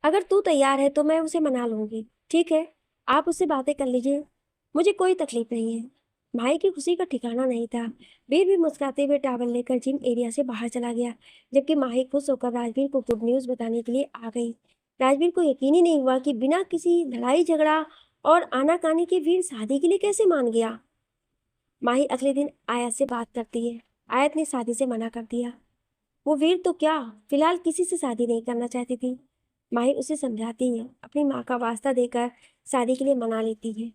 अगर तू तैयार है तो मैं उसे मना लूंगी। ठीक है, आप उससे बातें कर लीजिए, मुझे कोई तकलीफ नहीं है। भाई की खुशी का ठिकाना नहीं था। वीर भी मुस्कुराते हुए टावल लेकर जिम एरिया से बाहर चला गया, जबकि माही खुश होकर राजवीर को गुड न्यूज़ बताने के लिए आ गई। राजवीर को यकीन ही नहीं हुआ कि बिना किसी लड़ाई झगड़ा और आनाकानी के वीर शादी के लिए कैसे मान गया। माही अगले दिन आयत से बात करती है। आयत ने शादी से मना कर दिया। वो वीर तो क्या, फिलहाल किसी से शादी नहीं करना चाहती थी। माही उसे समझाती है, अपनी माँ का वास्ता देकर शादी के लिए मना लेती है,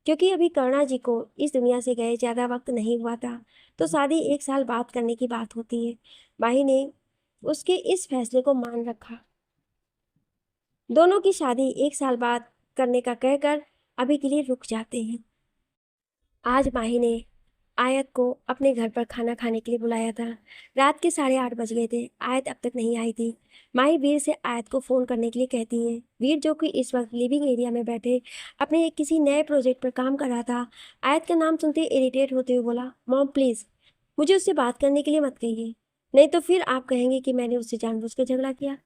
क्योंकि अभी करुणा जी को इस दुनिया से गए ज़्यादा वक्त नहीं हुआ था, तो शादी 1 साल बाद करने की बात होती है। माही ने उसके इस फैसले को मान रखा। दोनों की शादी 1 साल बाद करने का कहकर अभी के लिए रुक जाते हैं। आज माही ने आयत को अपने घर पर खाना खाने के लिए बुलाया था। रात के 8:30 बज गए थे। आयत अब तक नहीं आई थी। माही वीर से आयत को फ़ोन करने के लिए कहती है। वीर, जो कि इस वक्त लिविंग एरिया में बैठे अपने किसी नए प्रोजेक्ट पर काम कर रहा था, आयत का नाम सुनते इरिटेट होते हुए बोला, मॉम प्लीज़ मुझे उससे बात करने के लिए मत कहिए, नहीं तो फिर आप कहेंगे कि मैंने उससे जानबूझकर झगड़ा किया।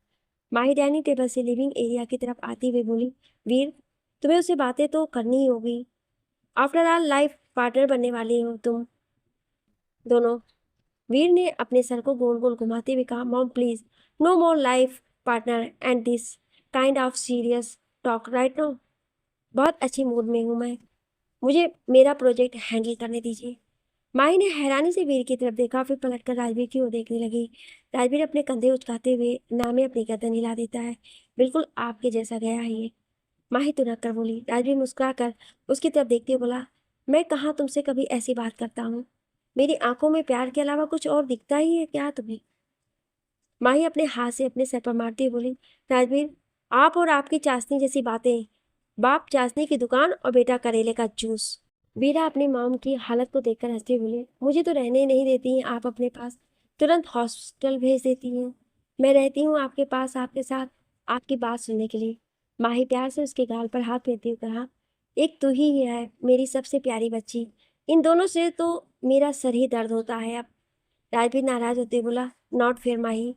माही डाइनिंग टेबल से लिविंग एरिया की तरफ आती हुई बोली, वीर, तुम्हें उससे बातें तो करनी ही होगी। आफ्टर ऑल लाइफ पार्टनर बनने वाली हो तुम दोनों। वीर ने अपने सर को गोल गोल घुमाते हुए कहा, mom please, no more life partner and this kind of serious talk right now. बहुत अच्छी मूड में हूँ मैं, मुझे मेरा प्रोजेक्ट हैंडल करने दीजिए। माही ने हैरानी से वीर की तरफ देखा, फिर पलटकर राजवीर की ओर देखने लगी। राजवीर अपने कंधे उचकाते हुए नामे अपनी गर्दन हिला देता है। बिल्कुल आपके जैसा गया है ये। माही तुरक कर बोली। राजवीर मुस्कुराकर उसकी तरफ देखते हुए बोला, मैं कहाँ तुमसे कभी ऐसी बात करता हूँ? मेरी आंखों में प्यार के अलावा कुछ और दिखता ही है क्या तुम्हें? माही अपने हाथ से अपने सर पर मारती हुई बोली, राजवीर, आप और आपकी चाशनी जैसी बातें, बाप चाशनी की दुकान और बेटा करेले का जूस। वीरा अपनी मॉम की हालत को देखकर हंसते हुए बोले, मुझे तो रहने नहीं देती हैं आप अपने पास, तुरंत हॉस्पिटल भेज देती हैं। मैं रहती हूँ आपके पास आपके साथ, आपकी बात सुनने के लिए। माही प्यार से उसके गाल पर हाथ फेरते हुए कहा, एक तू ही है मेरी सबसे प्यारी बच्ची, इन दोनों से तो मेरा सर ही दर्द होता है अब। राजवीर नाराज होते हुए बोला, नॉट फेयर माही,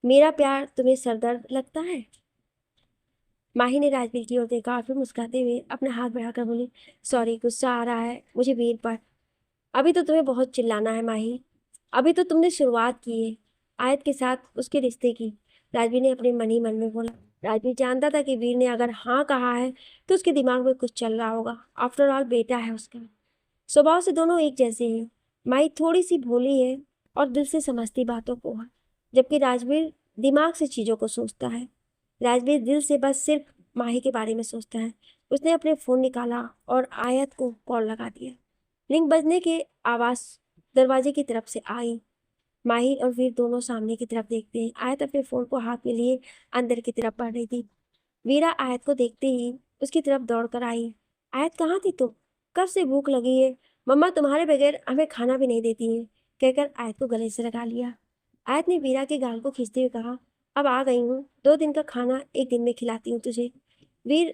मेरा प्यार तुम्हें सरदर्द लगता है? माही ने राजवीर की ओर देखा और फिर मुस्कुराते हुए अपना हाथ बढ़ाकर बोली, सॉरी, गुस्सा आ रहा है मुझे वीर पर। अभी तो तुम्हें बहुत चिल्लाना है माही, अभी तो तुमने शुरुआत की है आयत के साथ उसके रिश्ते की। राजवीर ने अपने मन ही मन में बोला। राजवीर जानता था कि वीर ने अगर हाँ कहा है तो उसके दिमाग में कुछ चल रहा होगा। आफ्टर ऑल बेटा है उसका। स्वभाव से दोनों एक जैसे हैं। माही थोड़ी सी भोली है और दिल से समझती बातों को है, जबकि राजवीर दिमाग से चीज़ों को सोचता है। राजवीर दिल से बस सिर्फ माही के बारे में सोचता है। उसने अपने फ़ोन निकाला और आयत को कॉल लगा दिया। रिंग बजने के आवाज़ दरवाजे की तरफ से आई। माही और वीर दोनों सामने की तरफ देखते हैं। आयत अपने फ़ोन को हाथ में लिए अंदर की तरफ बढ़ रही थी। वीरा आयत को देखते ही उसकी तरफ दौड़ कर आई। आयत, कहाँ थी तुम? कब से भूख लगी है, मम्मा तुम्हारे बगैर हमें खाना भी नहीं देती हैं, कहकर आयत को गले से लगा लिया। आयत ने वीरा के गाल को खींचते हुए कहा, अब आ गई हूँ, 2 दिन का खाना एक दिन में खिलाती हूँ तुझे। वीर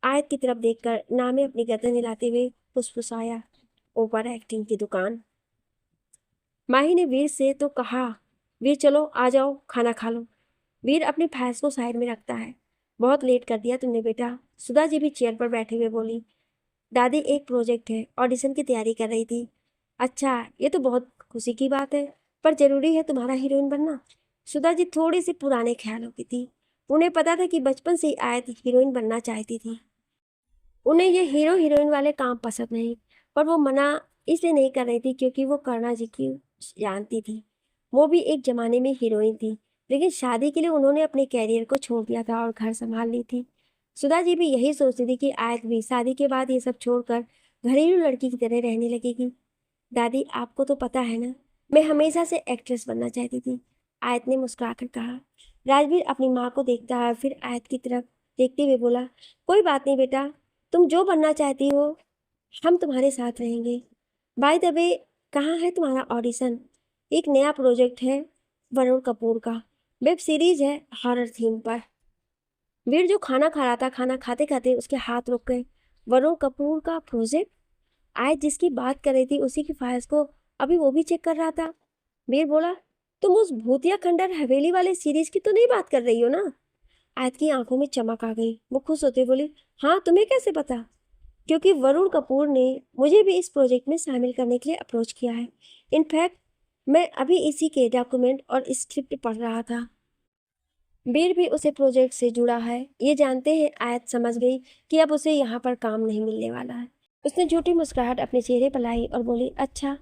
आयत की तरफ देखकर नामे अपनी गर्दन हिलाते हुए फुसफुसाया, ओवर एक्टिंग की दुकान। माही ने वीर से तो कहा, वीर चलो आ जाओ खाना खा लो। वीर अपनी भैंस को साइड में रखता है। बहुत लेट कर दिया तुमने बेटा। सुधा जी भी चेयर पर बैठे हुए बोली, दादी एक प्रोजेक्ट है, ऑडिशन की तैयारी कर रही थी। अच्छा, ये तो बहुत खुशी की बात है, पर जरूरी है तुम्हारा हीरोइन बनना? सुधा जी थोड़ी सी पुराने ख्यालों की थी। उन्हें पता था कि बचपन से ही आयत हीरोइन बनना चाहती थी। उन्हें ये हीरो हीरोइन वाले काम पसंद नहीं, पर वो मना इसलिए नहीं कर रही थी क्योंकि वो करुणा जी की जानती थी। वो भी एक जमाने में हीरोइन थी, लेकिन शादी के लिए उन्होंने अपने कैरियर को छोड़ दिया था और घर संभाल ली थी। सुधा जी भी यही सोचती थी कि आयत भी शादी के बाद ये सब छोड़कर घरेलू लड़की की तरह रहने लगेगी। दादी, आपको तो पता है ना, मैं हमेशा से एक्ट्रेस बनना चाहती थी, आयत ने मुस्कुराकर कहा। राजवीर अपनी माँ को देखता है, फिर आयत की तरफ देखते हुए बोला, कोई बात नहीं बेटा, तुम जो बनना चाहती हो हम तुम्हारे साथ रहेंगे। बाय द वे, कहाँ है तुम्हारा ऑडिशन? एक नया प्रोजेक्ट है वरुण कपूर का, वेब सीरीज है हॉरर थीम पर। वीर जो खाना खा रहा था, खाना खाते खाते उसके हाथ रुक गए। वरुण कपूर का प्रोजेक्ट? आज जिसकी बात कर रही थी उसी की फाइल्स को अभी वो भी चेक कर रहा था। वीर बोला, तुम उस भूतिया खंडर हवेली वाले सीरीज की तो नहीं बात कर रही हो ना? आयत की आंखों में चमक आ गई। वो खुश होते बोली, हाँ तुम्हें कैसे पता? क्योंकि वरुण कपूर ने मुझे भी इस प्रोजेक्ट में शामिल करने के लिए अप्रोच किया है। इनफैक्ट मैं अभी इसी के डॉक्यूमेंट और स्क्रिप्ट पढ़ रहा था। वीर भी उसे प्रोजेक्ट से जुड़ा है। ये जानते हैं आयत समझ गई कि अब उसे यहाँ पर काम नहीं मिलने वाला है। उसने झूठी मुस्कुराहट अपने चेहरे पर लाई और बोली, अच्छा,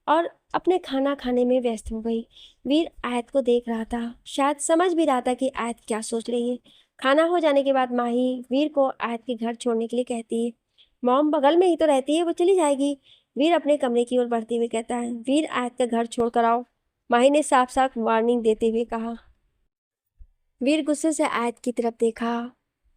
और अपने खाना खाने में व्यस्त हो गई। वीर आयत को देख रहा था, शायद समझ भी रहा था कि आयत क्या सोच रही है। खाना हो जाने के बाद माही वीर को आयत के घर छोड़ने के लिए कहती है। मॉम बगल में ही तो रहती है, वो चली जाएगी। वीर अपने कमरे की ओर बढ़ते हुए कहता है, वीर आयत का घर छोड़ कर आओ। माही ने साफ साफ वार्निंग देते हुए कहा। वीर गुस्से से आयत की तरफ देखा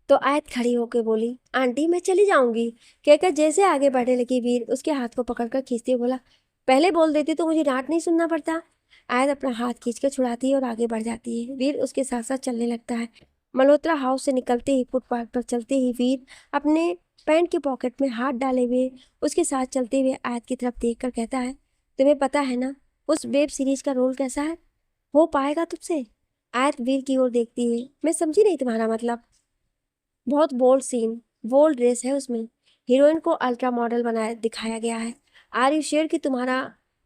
तो आयत खड़ी होकर बोली, आंटी मैं चली जाऊंगी। कहकर जैसे आगे बढ़ने लगी, वीर उसके हाथ को पकड़कर खींचते हुए बोला, पहले बोल देती तो मुझे डांट नहीं सुनना पड़ता। आयत अपना हाथ खींचकर छुड़ाती है और आगे बढ़ जाती है। वीर उसके साथ साथ चलने लगता है। मल्होत्रा हाउस से निकलते ही फुटपाथ पर चलते ही वीर अपने पैंट के पॉकेट में हाथ डाले हुए उसके साथ चलते हुए आयत की तरफ देख कर कहता है, तुम्हें पता है ना उस वेब सीरीज का रोल कैसा है? हो पाएगा तुझसे? आयत वीर की ओर देखती है, मैं समझी नहीं तुम्हारा मतलब। बहुत बोल्ड सीन, बोल्ड ड्रेस है उसमें। हीरोइन को अल्ट्रा मॉडल बनाया दिखाया गया है। आर यू श्योर कि तुम्हारा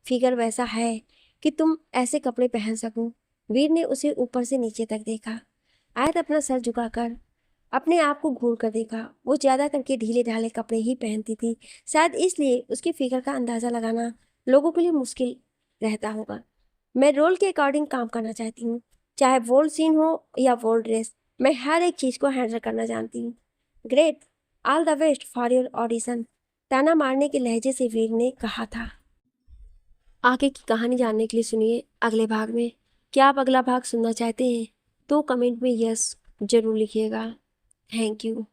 फिगर वैसा है कि तुम ऐसे कपड़े पहन सको? वीर ने उसे ऊपर से नीचे तक देखा। आयत अपना सर झुकाकर अपने आप को घूर कर देखा। वो ज्यादा करके ढीले ढाले कपड़े ही पहनती थी, शायद इसलिए उसकी फिगर का अंदाजा लगाना लोगों के लिए मुश्किल रहता होगा। मैं रोल के अकॉर्डिंग काम करना चाहती हूँ, चाहे बोल्ड सीन हो या बोल्ड ड्रेस, मैं हर एक चीज को हैंडल करना जानती हूँ। Great, all the best for your audition, ताना मारने के लहजे से वीर ने कहा था। आगे की कहानी जानने के लिए सुनिए अगले भाग में। क्या आप अगला भाग सुनना चाहते हैं तो कमेंट में यस जरूर लिखिएगा। Thank you.